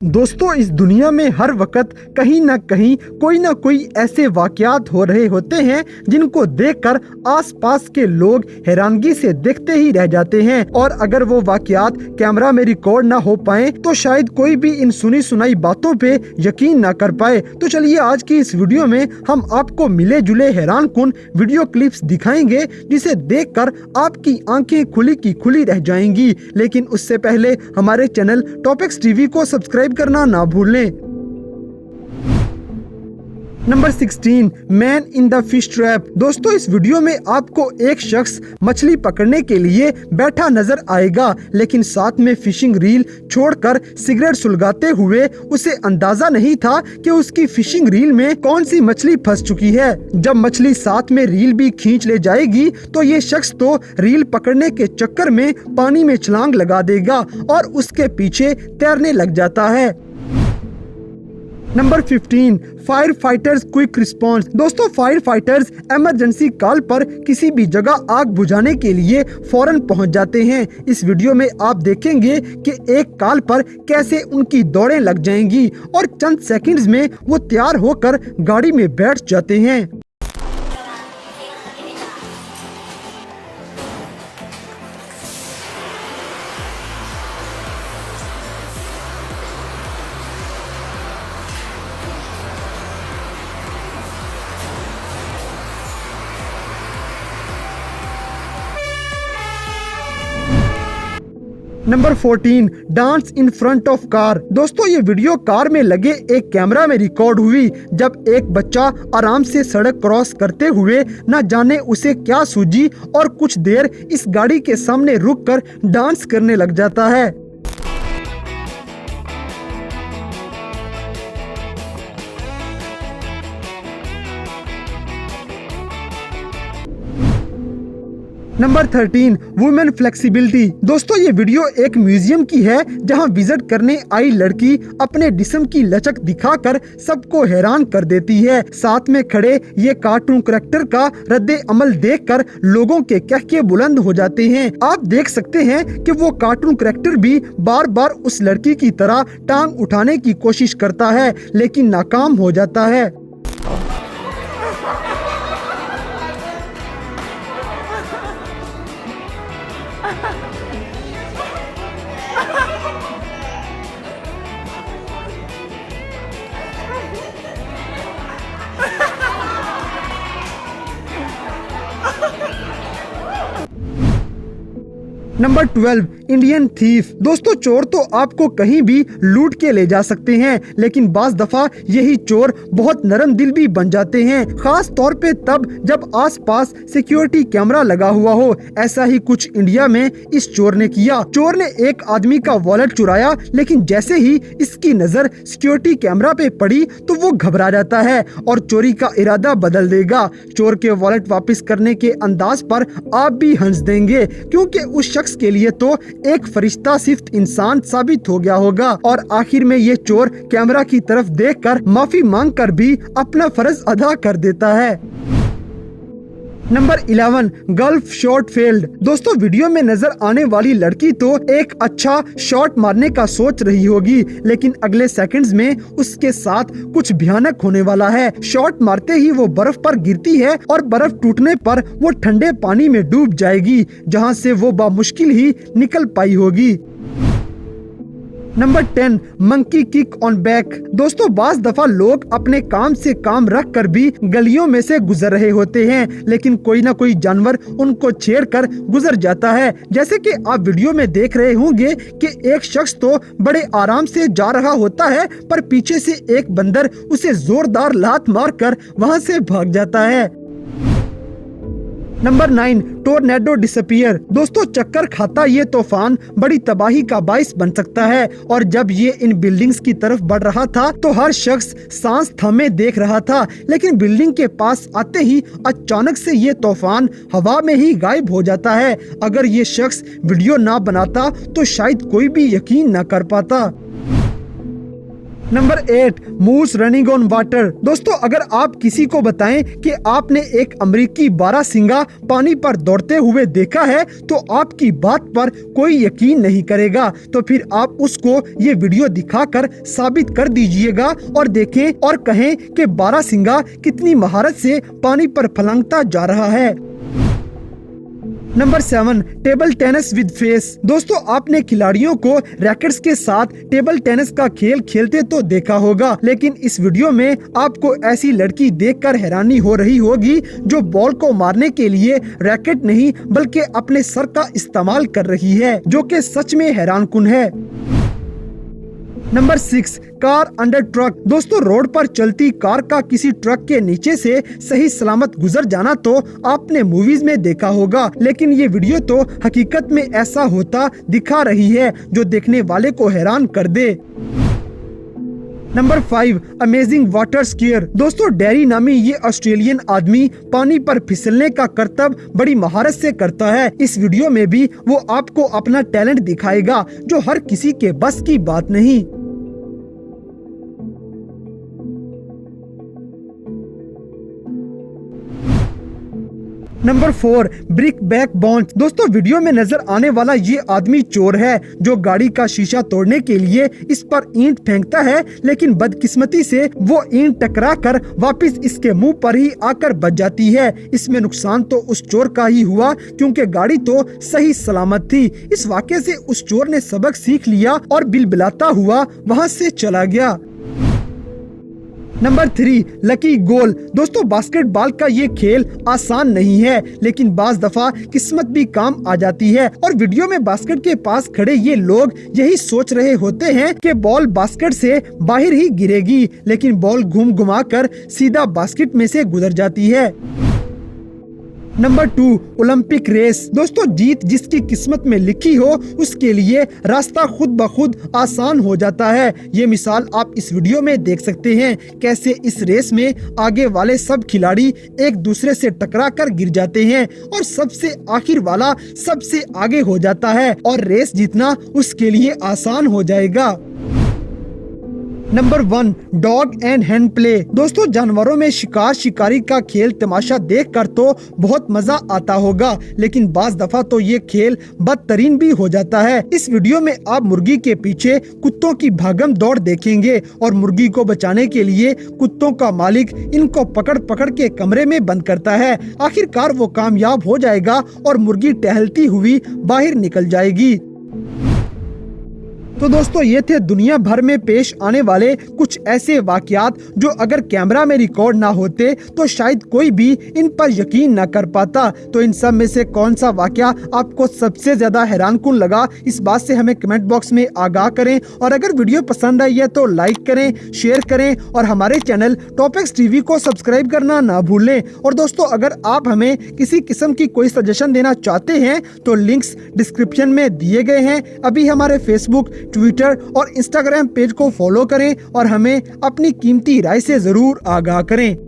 दोस्तों, इस दुनिया में हर वक्त कहीं ना कोई ऐसे वाकयात हो रहे होते हैं जिनको देखकर आसपास के लोग हैरानगी से देखते ही रह जाते हैं। और अगर वो वाकयात कैमरा में रिकॉर्ड ना हो पाए तो शायद कोई भी इन सुनी सुनाई बातों पे यकीन ना कर पाए। तो चलिए आज की इस वीडियो में हम आपको मिले जुले हैरान कुन वीडियो क्लिप्स दिखाएंगे जिसे देखकर आपकी आंखें खुली की खुली रह जाएंगी। लेकिन उससे पहले हमारे चैनल टॉपिक्स टीवी को सब्सक्राइब करना ना भूलें। Number 16, man in the fish trap. दोस्तों, इस वीडियो में आपको एक शख्स मछली पकड़ने के लिए बैठा नजर आएगा, लेकिन साथ में फिशिंग रील छोड़कर सिगरेट सुलगाते हुए उसे अंदाजा नहीं था कि उसकी फिशिंग रील में कौन सी मछली फंस चुकी है। जब मछली साथ में रील भी खींच ले जाएगी तो ये शख्स तो रील पकड़ने के चक्कर में पानी में छलांग लगा देगा और उसके पीछे तैरने लग जाता है। Number 15, fire fighters quick response. दोस्तों, फायर फाइटर्स इमरजेंसी कॉल पर किसी भी जगह आग बुझाने के लिए फौरन पहुंच जाते हैं। इस वीडियो में आप देखेंगे कि एक कॉल पर कैसे उनकी दौड़ें लग जाएंगी और चंद सेकंड्स में वो तैयार होकर गाड़ी में बैठ जाते हैं। Number 14, dance in front of car. दोस्तों, ये वीडियो कार में लगे एक कैमरा में रिकॉर्ड हुई जब एक बच्चा आराम से सड़क क्रॉस करते हुए न जाने उसे क्या सूझी और कुछ देर इस गाड़ी के सामने रुककर डांस करने लग जाता है। Number 13, women flexibility. दोस्तों, ये वीडियो एक म्यूजियम की है जहां विजिट करने आई लड़की अपने जिस्म की लचक दिखाकर सबको हैरान कर देती है। साथ में खड़े ये कार्टून कैरेक्टर का रद्दे अमल देखकर लोगों के कहके बुलंद हो जाते हैं। आप देख सकते हैं कि वो कार्टून कैरेक्टर भी बार बार उस लड़की की तरह टांग उठाने की कोशिश करता है लेकिन नाकाम हो जाता है। Number 12, Indian thief. दोस्तों, चोर तो आपको कहीं भी लूट के ले जा सकते हैं, लेकिन बाज दफा यही चोर बहुत नरम दिल भी बन जाते हैं, खास तौर पे तब जब आसपास सिक्योरिटी कैमरा लगा हुआ हो। ऐसा ही कुछ इंडिया में इस चोर ने किया। चोर ने एक आदमी का वॉलेट चुराया, लेकिन जैसे ही इसकी नजर सिक्योरिटी कैमरा पे पड़ी तो वो घबरा जाता है और चोरी का इरादा बदल देगा। चोर के वॉलेट वापस करने के अंदाज पर आप भी हंस देंगे, क्योंकि उस शख्स के लिए तो एक फरिश्ता सिर्फ इंसान साबित हो गया होगा। और आखिर में ये चोर कैमरा की तरफ देखकर माफी मांगकर भी अपना फर्ज अदा कर देता है। Number 11, gulf shot failed. दोस्तों, वीडियो में नजर आने वाली लड़की तो एक अच्छा शॉट मारने का सोच रही होगी, लेकिन अगले सेकंड्स में उसके साथ कुछ भयानक होने वाला है। शॉट मारते ही वो बर्फ पर गिरती है और बर्फ टूटने पर वो ठंडे पानी में डूब जाएगी, जहां से वो बामुश्किल ही निकल पाई होगी। Number 10, monkey kick on back. दोस्तों, बाज दफा लोग अपने काम से काम रख कर भी गलियों में से गुजर रहे होते हैं, लेकिन कोई ना कोई जानवर उनको छेड़कर गुजर जाता है। जैसे कि आप वीडियो में देख रहे होंगे कि एक शख्स तो बड़े आराम से जा रहा होता है, पर पीछे से एक बंदर उसे जोरदार लात मारकर वहां से भाग जाता है। Number 9, tornado disappear. दोस्तों, चक्कर खाता ये तूफान बड़ी तबाही का बाइस बन सकता है, और जब ये इन बिल्डिंग्स की तरफ बढ़ रहा था तो हर शख्स सांस थमे देख रहा था, लेकिन बिल्डिंग के पास आते ही अचानक से ये तूफान हवा में ही गायब हो जाता है। अगर ये शख्स वीडियो ना बनाता तो शायद कोई भी यकीन ना कर पाता। Number 8, moose running on water. दोस्तों अगर आप किसी को बताएं कि आपने एक अमेरिकी बारहसिंगा पानी पर दौड़ते हुए देखा है तो आपकी बात पर कोई यकीन नहीं करेगा। तो फिर आप उसको ये वीडियो दिखाकर साबित कर दीजिएगा और देखें और कहें कि बारहसिंगा कितनी महारत से पानी पर फलंगता जा रहा है। Number 7, table tennis with face. दोस्तों आपने खिलाड़ियों को रैकेट्स के साथ टेबल टेनिस का खेल खेलते तो देखा होगा, लेकिन इस वीडियो में आपको ऐसी लड़की देखकर हैरानी हो रही होगी जो बॉल को मारने के लिए रैकेट नहीं बल्कि अपने सर का इस्तेमाल कर रही है, जो कि सच में हैरानकुन है। Number 6, car under truck. दोस्तों रोड पर चलती कार का किसी ट्रक के नीचे से सही सलामत गुजर जाना तो आपने मूवीज में देखा होगा, लेकिन ये वीडियो तो हकीकत में ऐसा होता दिखा रही है जो देखने वाले को हैरान कर दे। नंबर 5, अमेजिंग वाटर स्कीयर। दोस्तों डैरी नामी ये ऑस्ट्रेलियन आदमी पानी पर फिसलने का करतब बड़ी महारत से करता है। इस वीडियो में भी वो आपको अपना टैलेंट दिखाएगा जो हर किसी के बस की बात नहीं। Number 4, brick back bounce. दोस्तों वीडियो में नजर आने वाला ये आदमी चोर है जो गाड़ी का शीशा तोड़ने के लिए इस पर ईंट फेंकता है, लेकिन बदकिस्मती से वो ईंट टकरा कर वापिस इसके मुंह पर ही आकर बच जाती है। इसमें नुकसान तो उस चोर का ही हुआ क्योंकि गाड़ी तो सही सलामत थी। इस वाक़ये से उस चोर ने सबक सीख लिया और बिलबिलाता हुआ वहाँ से चला गया। नंबर 3, लकी गोल। दोस्तों बास्केटबॉल का ये खेल आसान नहीं है, लेकिन बाज दफा किस्मत भी काम आ जाती है और वीडियो में बास्केट के पास खड़े ये लोग यही सोच रहे होते हैं कि बॉल बास्केट से बाहर ही गिरेगी, लेकिन बॉल घुमा कर सीधा बास्केट में से गुजर जाती है। Number 2, Olympic race. दोस्तों जीत जिसकी किस्मत में लिखी हो उसके लिए रास्ता खुद ब खुद आसान हो जाता है। ये मिसाल आप इस वीडियो में देख सकते हैं कैसे इस रेस में आगे वाले सब खिलाड़ी एक दूसरे से टकरा कर गिर जाते हैं और सबसे आखिर वाला सबसे आगे हो जाता है और रेस जीतना उसके लिए आसान हो जाएगा। Number 1, dog and hand play. दोस्तों जानवरों में शिकार शिकारी का खेल तमाशा देखकर तो बहुत मजा आता होगा, लेकिन बाज दफा तो ये खेल बदतरीन भी हो जाता है। इस वीडियो में आप मुर्गी के पीछे कुत्तों की भागम दौड़ देखेंगे और मुर्गी को बचाने के लिए कुत्तों का मालिक इनको पकड़ पकड़ के कमरे में बंद करता है। आखिरकार वो कामयाब हो जाएगा और मुर्गी टहलती हुई बाहर निकल जाएगी। तो दोस्तों ये थे दुनिया भर में पेश आने वाले कुछ ऐसे वाकयात जो अगर कैमरा में रिकॉर्ड ना होते तो शायद कोई भी इन पर यकीन ना कर पाता। तो इन सब में से कौन सा वाकया आपको सबसे ज्यादा हैरानकुन लगा, इस बात से हमें कमेंट बॉक्स में आगाह करें और अगर वीडियो पसंद आई है तो लाइक करें, शेयर करें और हमारे चैनल टॉपिक्स टीवी को सब्सक्राइब करना ना भूलें। और दोस्तों अगर आप हमें किसी किस्म की कोई सजेशन देना चाहते हैं तो लिंक्स डिस्क्रिप्शन में दिए गए हैं। अभी हमारे फेसबुक, ट्विटर और इंस्टाग्राम पेज को फॉलो करें और हमें अपनी कीमती राय से जरूर आगाह करें।